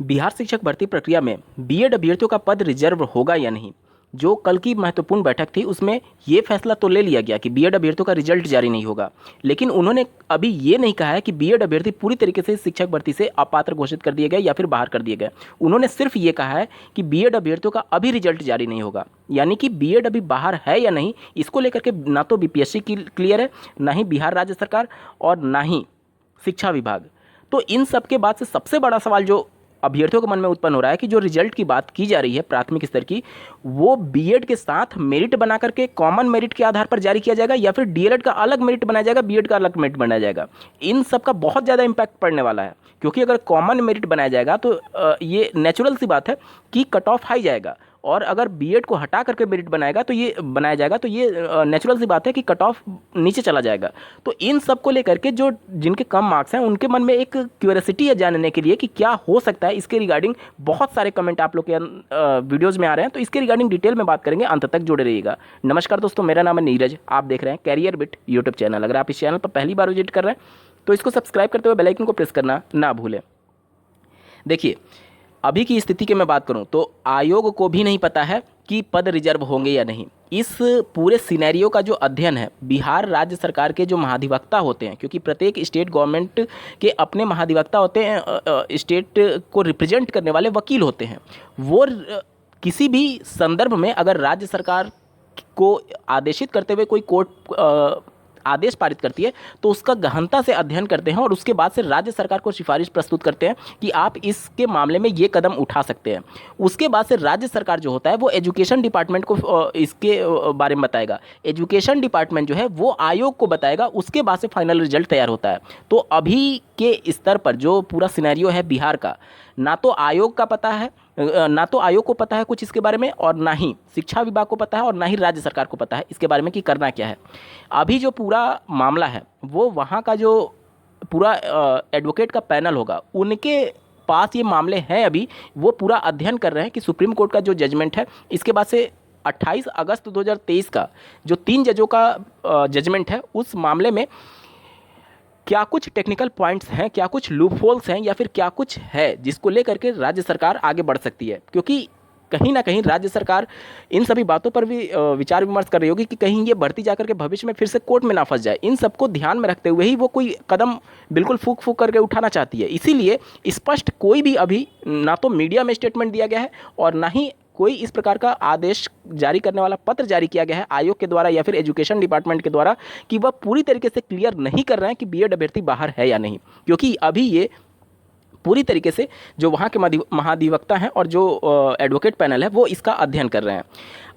बिहार शिक्षक भर्ती प्रक्रिया में बीएड अभ्यर्थियों का पद रिजर्व होगा या नहीं। जो कल की महत्वपूर्ण बैठक थी उसमें ये फैसला तो ले लिया गया कि बीएड अभ्यर्थियों का रिजल्ट जारी नहीं होगा, लेकिन उन्होंने अभी ये नहीं कहा है कि बीएड अभ्यर्थी पूरी तरीके से शिक्षक भर्ती से अपात्र घोषित कर दिए गए या फिर बाहर कर दिए गए। उन्होंने सिर्फ ये कहा है कि बीएड अभ्यर्थियों का अभी रिजल्ट जारी नहीं होगा, यानी कि बीएड अभी बाहर है या नहीं इसको लेकर के ना तो बीपीएससी क्लियर है, ना ही बिहार राज्य सरकार और ना ही शिक्षा विभाग। तो इन सब के बाद से सबसे बड़ा सवाल जो अभ्यर्थियों के मन में उत्पन्न हो रहा है कि जो रिजल्ट की बात की जा रही है प्राथमिक स्तर की, वो बीएड के साथ मेरिट बना करके कॉमन मेरिट के आधार पर जारी किया जाएगा या फिर डीएलएड का अलग मेरिट बनाया जाएगा, बीएड का अलग मेरिट बनाया जाएगा। इन सब का बहुत ज़्यादा इंपैक्ट पड़ने वाला है, क्योंकि अगर कॉमन मेरिट बनाया जाएगा तो ये नेचुरल सी बात है कि कट ऑफ हाई जाएगा, और अगर बीएड को हटा करके मेरिट बनाया जाएगा तो ये नेचुरल सी बात है कि कट ऑफ नीचे चला जाएगा। तो इन सब को लेकर के जो जिनके कम मार्क्स हैं उनके मन में एक क्यूरियोसिटी है जानने के लिए कि क्या हो सकता है। इसके रिगार्डिंग बहुत सारे कमेंट आप लोग के वीडियोज़ में आ रहे हैं, तो इसके रिगार्डिंग डिटेल में बात करेंगे, अंत तक जुड़े रहिएगा। नमस्कार दोस्तों, मेरा नाम है नीरज, आप देख रहे हैं कैरियर बिट यूट्यूब चैनल। अगर आप इस चैनल पर पहली बार विजिट कर रहे हैं तो इसको सब्सक्राइब करते हुए बेल आइकन को प्रेस करना ना भूलें। देखिए, अभी की स्थिति की मैं बात करूं तो आयोग को भी नहीं पता है कि पद रिजर्व होंगे या नहीं। इस पूरे सिनेरियो का जो अध्ययन है बिहार राज्य सरकार के जो महाधिवक्ता होते हैं, क्योंकि प्रत्येक स्टेट गवर्नमेंट के अपने महाधिवक्ता होते हैं, स्टेट को रिप्रेजेंट करने वाले वकील होते हैं, वो किसी भी संदर्भ में अगर राज्य सरकार को आदेशित करते हुए कोई कोर्ट आदेश पारित करती है तो उसका गहनता से अध्ययन करते हैं और उसके बाद से राज्य सरकार को सिफारिश प्रस्तुत करते हैं कि आप इसके मामले में ये कदम उठा सकते हैं। उसके बाद से राज्य सरकार जो होता है वो एजुकेशन डिपार्टमेंट को इसके बारे में बताएगा, एजुकेशन डिपार्टमेंट जो है वो आयोग को बताएगा, उसके बाद से फाइनल रिजल्ट तैयार होता है। तो अभी के स्तर पर जो पूरा सिनेरियो है बिहार का, ना तो आयोग का पता है, ना तो आयोग को पता है कुछ इसके बारे में, और ना ही शिक्षा विभाग को पता है, और ना ही राज्य सरकार को पता है इसके बारे में कि करना क्या है। अभी जो पूरा मामला है वो वहाँ का जो पूरा एडवोकेट का पैनल होगा उनके पास ये मामले हैं, अभी वो पूरा अध्ययन कर रहे हैं कि सुप्रीम कोर्ट का जो जजमेंट है इसके बाद से 28 अगस्त 2023 का जो 3 जजों का जजमेंट है उस मामले में क्या कुछ टेक्निकल पॉइंट्स हैं, क्या कुछ लूप होल्स हैं, या फिर क्या कुछ है जिसको लेकर के राज्य सरकार आगे बढ़ सकती है। क्योंकि कहीं ना कहीं राज्य सरकार इन सभी बातों पर भी विचार विमर्श कर रही होगी कि कहीं ये बढ़ती जाकर के भविष्य में फिर से कोर्ट में ना फंस जाए। इन सबको ध्यान में रखते हुए ही वो कोई कदम बिल्कुल फूक फूक करके उठाना चाहती है। इसीलिए स्पष्ट कोई भी अभी ना तो मीडिया में स्टेटमेंट दिया गया है और ना ही कोई इस प्रकार का आदेश जारी करने वाला पत्र जारी किया गया है आयोग के द्वारा या फिर एजुकेशन डिपार्टमेंट के द्वारा कि वह पूरी तरीके से क्लियर नहीं कर रहे हैं कि बीएड अभ्यर्थी बाहर है या नहीं, क्योंकि अभी ये पूरी तरीके से जो वहाँ के महाधिवक्ता हैं और जो एडवोकेट पैनल है वो इसका अध्ययन कर रहे हैं।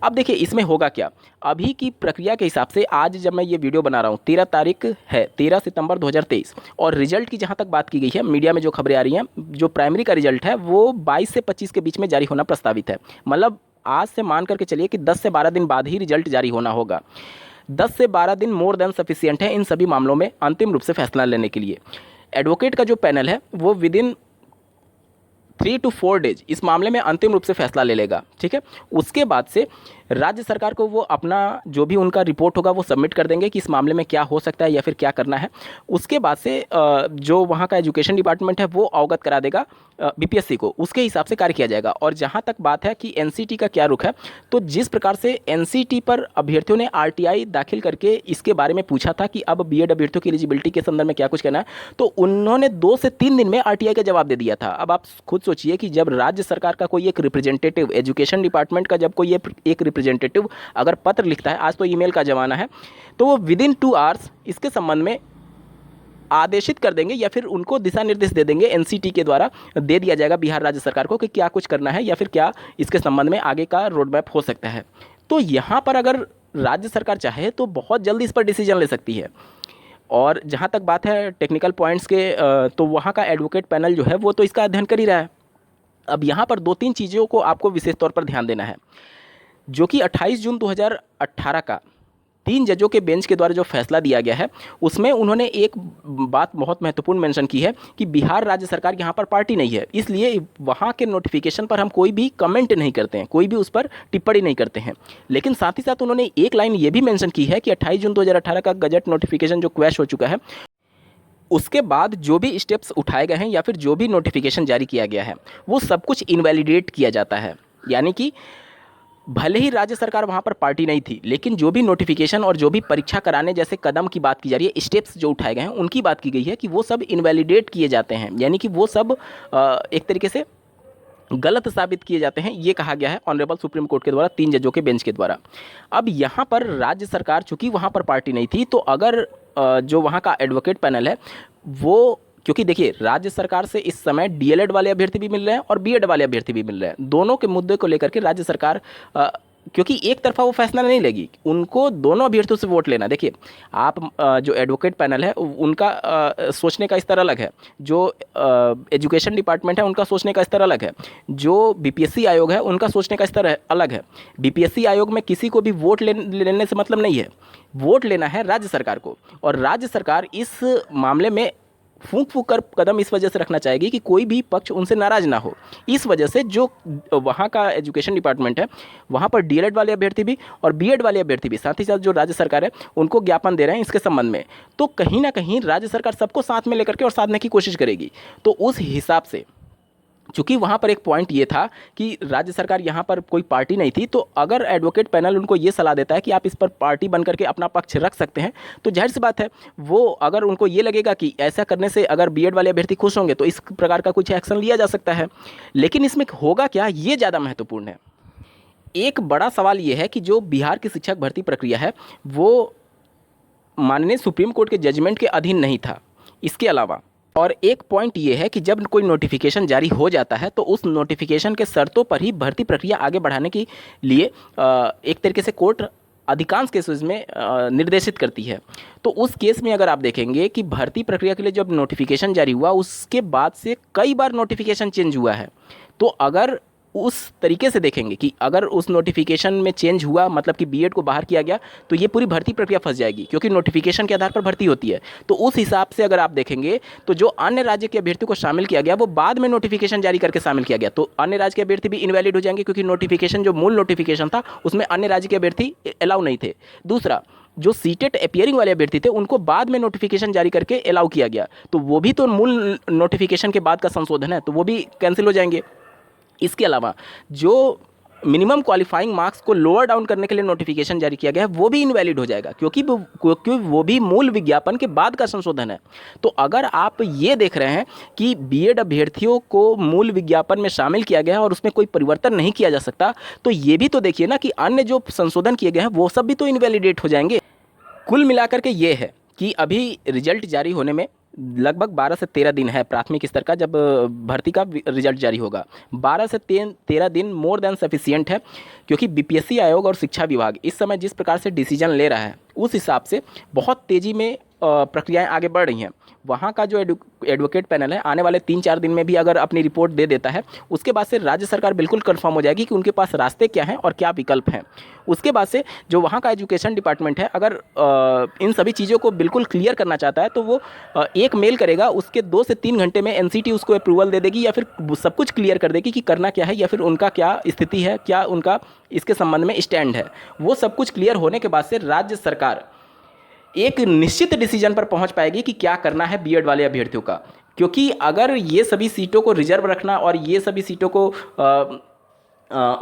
अब देखिए इसमें होगा क्या। अभी की प्रक्रिया के हिसाब से आज जब मैं ये वीडियो बना रहा हूँ 13 तारीख है, 13 सितंबर 2023, और रिजल्ट की जहाँ तक बात की गई है मीडिया में जो खबरें आ रही हैं, जो प्राइमरी का रिजल्ट है वो 22 से 25 के बीच में जारी होना प्रस्तावित है। मतलब आज से मान करके चलिए कि 10 से 12 दिन बाद ही रिजल्ट जारी होना होगा। 10 से 12 दिन मोर देन सफिशियंट है इन सभी मामलों में अंतिम रूप से फैसला लेने के लिए। एडवोकेट का जो पैनल है वो विद इन 3 to 4 डेज इस मामले में अंतिम रूप से फैसला ले लेगा, ठीक है। उसके बाद से राज्य सरकार को वो अपना जो भी उनका रिपोर्ट होगा वो सबमिट कर देंगे कि इस मामले में क्या हो सकता है या फिर क्या करना है। उसके बाद से जो वहाँ का एजुकेशन डिपार्टमेंट है वो अवगत करा देगा बीपीएससी को, उसके हिसाब से कार्य किया जाएगा। और जहाँ तक बात है कि एनसीटी का क्या रुख है, तो जिस प्रकार से एनसीटी पर अभ्यर्थियों ने आरटीआई दाखिल करके इसके बारे में पूछा था कि अब बीएड अभ्यर्थियों की एलिजिबिलिटी के संदर्भ में क्या कुछ कहना है, तो उन्होंने 2 से 3 दिन में आरटीआई का जवाब दे दिया था। अब आप खुद सोचिए कि जब राज्य सरकार का कोई एक रिप्रेजेंटेटिव, एजुकेशन डिपार्टमेंट का जब कोई एक रिप्रेजेंटेटिव अगर पत्र लिखता है, आज तो ईमेल का ज़माना है, तो वो विद इन 2 आवर्स इसके संबंध में आदेशित कर देंगे या फिर उनको दिशा निर्देश दे देंगे, एनसीटी के द्वारा दे दिया जाएगा बिहार राज्य सरकार को कि क्या कुछ करना है या फिर क्या इसके संबंध में आगे का रोड मैप हो सकता है। तो यहाँ पर अगर राज्य सरकार चाहे तो बहुत जल्दी इस पर डिसीजन ले सकती है। और जहाँ तक बात है टेक्निकल पॉइंट्स के, तो वहाँ का एडवोकेट पैनल जो है वो तो इसका अध्ययन कर ही रहा है। अब यहाँ पर 2-3 चीज़ों को आपको विशेष तौर पर ध्यान देना है, जो कि 28 जून 2018 का 3 जजों के बेंच के द्वारा जो फैसला दिया गया है उसमें उन्होंने एक बात बहुत महत्वपूर्ण मेंशन की है कि बिहार राज्य सरकार यहाँ पर पार्टी नहीं है, इसलिए वहाँ के नोटिफिकेशन पर हम कोई भी कमेंट नहीं करते हैं, कोई भी उस पर टिप्पणी नहीं करते हैं। लेकिन साथ ही साथ उन्होंने एक लाइन ये भी मेंशन की है कि 28 जून 2018 का गजट नोटिफिकेशन जो क्वैश हो चुका है उसके बाद जो भी स्टेप्स उठाए गए हैं या फिर जो भी नोटिफिकेशन जारी किया गया है वो सब कुछ इनवैलिडेट किया जाता है। यानी कि भले ही राज्य सरकार वहाँ पर पार्टी नहीं थी, लेकिन जो भी नोटिफिकेशन और जो भी परीक्षा कराने जैसे कदम की बात की जा रही है, स्टेप्स जो उठाए गए हैं उनकी बात की गई है कि वो सब इनवैलिडेट किए जाते हैं, यानी कि वो सब एक तरीके से गलत साबित किए जाते हैं। ये कहा गया है ऑनरेबल सुप्रीम कोर्ट के द्वारा 3 जजों के बेंच के द्वारा। अब यहाँ पर राज्य सरकार चूंकि वहाँ पर पार्टी नहीं थी, तो अगर जो वहाँ का एडवोकेट पैनल है वो, क्योंकि देखिए राज्य सरकार से इस समय डीएलएड वाले अभ्यर्थी भी मिल रहे हैं और बीएड वाले अभ्यर्थी भी मिल रहे हैं, दोनों के मुद्दे को लेकर के राज्य सरकार क्योंकि एक तरफा वो फैसला नहीं लेगी, उनको दोनों अभ्यर्थियों से वोट लेना। देखिए आप जो एडवोकेट पैनल है उनका सोचने का स्तर अलग है, जो एजुकेशन डिपार्टमेंट है उनका सोचने का स्तर अलग है, जो बीपीएससी आयोग है उनका सोचने का स्तर अलग है। बीपीएससी आयोग में किसी को भी वोट लेने से मतलब नहीं है, वोट लेना है राज्य सरकार को, और राज्य सरकार इस मामले में फूंक फूंक कर कदम इस वजह से रखना चाहेगी कि कोई भी पक्ष उनसे नाराज ना हो। इस वजह से जो वहाँ का एजुकेशन डिपार्टमेंट है वहाँ पर डीएलएड वाले अभ्यर्थी भी और बीएड वाले अभ्यर्थी भी, साथ ही साथ जो राज्य सरकार है उनको ज्ञापन दे रहे हैं इसके संबंध में। तो कहीं ना कहीं राज्य सरकार सबको साथ में लेकर के और साधने की कोशिश करेगी। तो उस हिसाब से चूंकि वहाँ पर एक पॉइंट ये था कि राज्य सरकार यहाँ पर कोई पार्टी नहीं थी, तो अगर एडवोकेट पैनल उनको ये सलाह देता है कि आप इस पर पार्टी बन करके अपना पक्ष रख सकते हैं, तो जाहिर सी बात है वो, अगर उनको ये लगेगा कि ऐसा करने से अगर बीएड वाले अभ्यर्थी खुश होंगे तो इस प्रकार का कुछ एक्शन लिया जा सकता है। लेकिन इसमें होगा क्या, ये ज़्यादा महत्वपूर्ण है। एक बड़ा सवाल ये है कि जो बिहार की शिक्षक भर्ती प्रक्रिया है वो माननीय सुप्रीम कोर्ट के जजमेंट के अधीन नहीं था। इसके अलावा और एक पॉइंट ये है कि जब कोई नोटिफिकेशन जारी हो जाता है तो उस नोटिफिकेशन के शर्तों पर ही भर्ती प्रक्रिया आगे बढ़ाने के लिए एक तरीके से कोर्ट अधिकांश केसेस में निर्देशित करती है। तो उस केस में अगर आप देखेंगे कि भर्ती प्रक्रिया के लिए जब नोटिफिकेशन जारी हुआ उसके बाद से कई बार नोटिफिकेशन चेंज हुआ है। तो अगर उस तरीके से देखेंगे कि अगर उस नोटिफिकेशन में चेंज हुआ मतलब कि बीएड को बाहर किया गया, तो ये पूरी भर्ती प्रक्रिया फंस जाएगी, क्योंकि नोटिफिकेशन के आधार पर भर्ती होती है। तो उस हिसाब से अगर आप देखेंगे तो जो अन्य राज्य के अभ्यर्थी को शामिल किया गया वो बाद में नोटिफिकेशन जारी करके शामिल किया गया, तो अन्य राज्य के अभ्यर्थी भी इनवैलिड हो जाएंगे, क्योंकि नोटिफिकेशन जो मूल नोटिफिकेशन था उसमें अन्य राज्य के अभ्यर्थी अलाउ नहीं थे। दूसरा, जो सीटेट अपियरिंग वाले अभ्यर्थी थे उनको बाद में नोटिफिकेशन जारी करके अलाउ किया गया, तो वो भी तो मूल नोटिफिकेशन के बाद का संशोधन है, तो वो भी कैंसिल हो जाएंगे। इसके अलावा जो मिनिमम क्वालिफाइंग मार्क्स को लोअर डाउन करने के लिए नोटिफिकेशन जारी किया गया है वो भी इनवैलिड हो जाएगा, क्योंकि वो भी मूल विज्ञापन के बाद का संशोधन है। तो अगर आप ये देख रहे हैं कि बीएड अभ्यर्थियों को मूल विज्ञापन में शामिल किया गया है और उसमें कोई परिवर्तन नहीं किया जा सकता, तो ये भी तो देखिए ना कि अन्य जो संशोधन किए गए हैं वो सब भी तो इनवैलिडेट हो जाएंगे। कुल मिलाकर के ये है कि अभी रिजल्ट जारी होने में लगभग 12 से 13 दिन है प्राथमिक स्तर का, जब भर्ती का रिजल्ट जारी होगा। 12 से 13 दिन मोर देन सफिशिएंट है, क्योंकि बीपीएससी आयोग और शिक्षा विभाग इस समय जिस प्रकार से डिसीजन ले रहा है उस हिसाब से बहुत तेज़ी में प्रक्रियाएं आगे बढ़ रही हैं। वहाँ का जो एडवोकेट पैनल है आने वाले 3-4 दिन में भी अगर अपनी रिपोर्ट दे देता है, उसके बाद से राज्य सरकार बिल्कुल कंफर्म हो जाएगी कि उनके पास रास्ते क्या हैं और क्या विकल्प हैं। उसके बाद से जो वहाँ का एजुकेशन डिपार्टमेंट है अगर इन सभी चीज़ों को बिल्कुल क्लियर करना चाहता है तो वो एक मेल करेगा, उसके 2 से 3 घंटे में एनसीटी उसको अप्रूवल दे देगी या फिर सब कुछ क्लियर कर देगी कि करना क्या है या फिर उनका क्या स्थिति है, क्या उनका इसके संबंध में स्टैंड है। वो सब कुछ क्लियर होने के बाद से राज्य सरकार एक निश्चित डिसीजन पर पहुंच पाएगी कि क्या करना है बीएड वाले अभ्यर्थियों का। क्योंकि अगर ये सभी सीटों को रिजर्व रखना और ये सभी सीटों को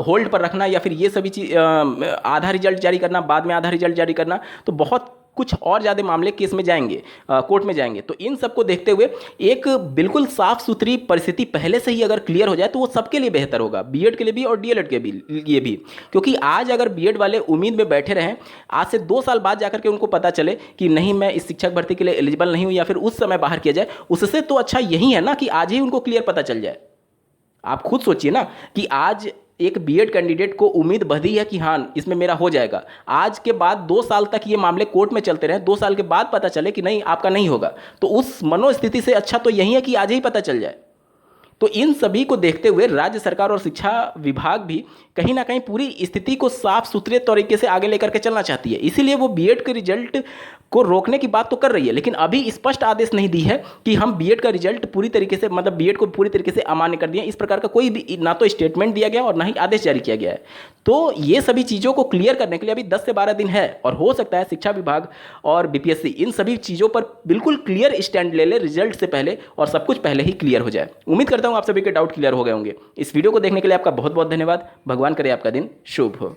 होल्ड पर रखना या फिर ये सभी चीज आधा रिजल्ट जारी करना बाद में आधा रिजल्ट जारी करना, तो बहुत कुछ और ज़्यादा मामले केस में जाएंगे, कोर्ट में जाएंगे। तो इन सब को देखते हुए एक बिल्कुल साफ सुथरी परिस्थिति पहले से ही अगर क्लियर हो जाए तो वो सबके लिए बेहतर होगा, बीएड के लिए भी और डीएलएड के लिए भी। क्योंकि आज अगर बीएड वाले उम्मीद में बैठे रहें, आज से 2 साल बाद जाकर के उनको पता चले कि नहीं मैं इस शिक्षक भर्ती के लिए एलिजिबल नहीं हूँ या फिर उस समय बाहर किया जाए, उससे तो अच्छा यही है ना कि आज ही उनको क्लियर पता चल जाए। आप खुद सोचिए ना कि आज एक बीएड कैंडिडेट को उम्मीद बंधी है कि हाँ इसमें मेरा हो जाएगा, आज के बाद 2 साल तक ये मामले कोर्ट में चलते रहे, 2 साल के बाद पता चले कि नहीं आपका नहीं होगा, तो उस मनोस्थिति से अच्छा तो यही है कि आज ही पता चल जाए। तो इन सभी को देखते हुए राज्य सरकार और शिक्षा विभाग भी कहीं ना कहीं पूरी स्थिति को साफ सुथरे तरीके से आगे लेकर के चलना चाहती है। इसीलिए वो बीएड के रिजल्ट को रोकने की बात तो कर रही है, लेकिन अभी स्पष्ट आदेश नहीं दी है कि हम बीएड का रिजल्ट पूरी तरीके से, मतलब बीएड को पूरी तरीके से अमान्य कर दिया। इस प्रकार का कोई भी ना तो स्टेटमेंट दिया गया और ना ही आदेश जारी किया गया है। तो ये सभी चीज़ों को क्लियर करने के लिए अभी 10 से 12 दिन है, और हो सकता है शिक्षा विभाग और बीपीएससी इन सभी चीज़ों पर बिल्कुल क्लियर स्टैंड ले ले रिजल्ट से पहले, और सब कुछ पहले ही क्लियर हो जाए। उम्मीद करता हूँ आप सभी के डाउट क्लियर हो गए होंगे। इस वीडियो को देखने के लिए आपका बहुत बहुत धन्यवाद। भगवान करे आपका दिन शुभ हो।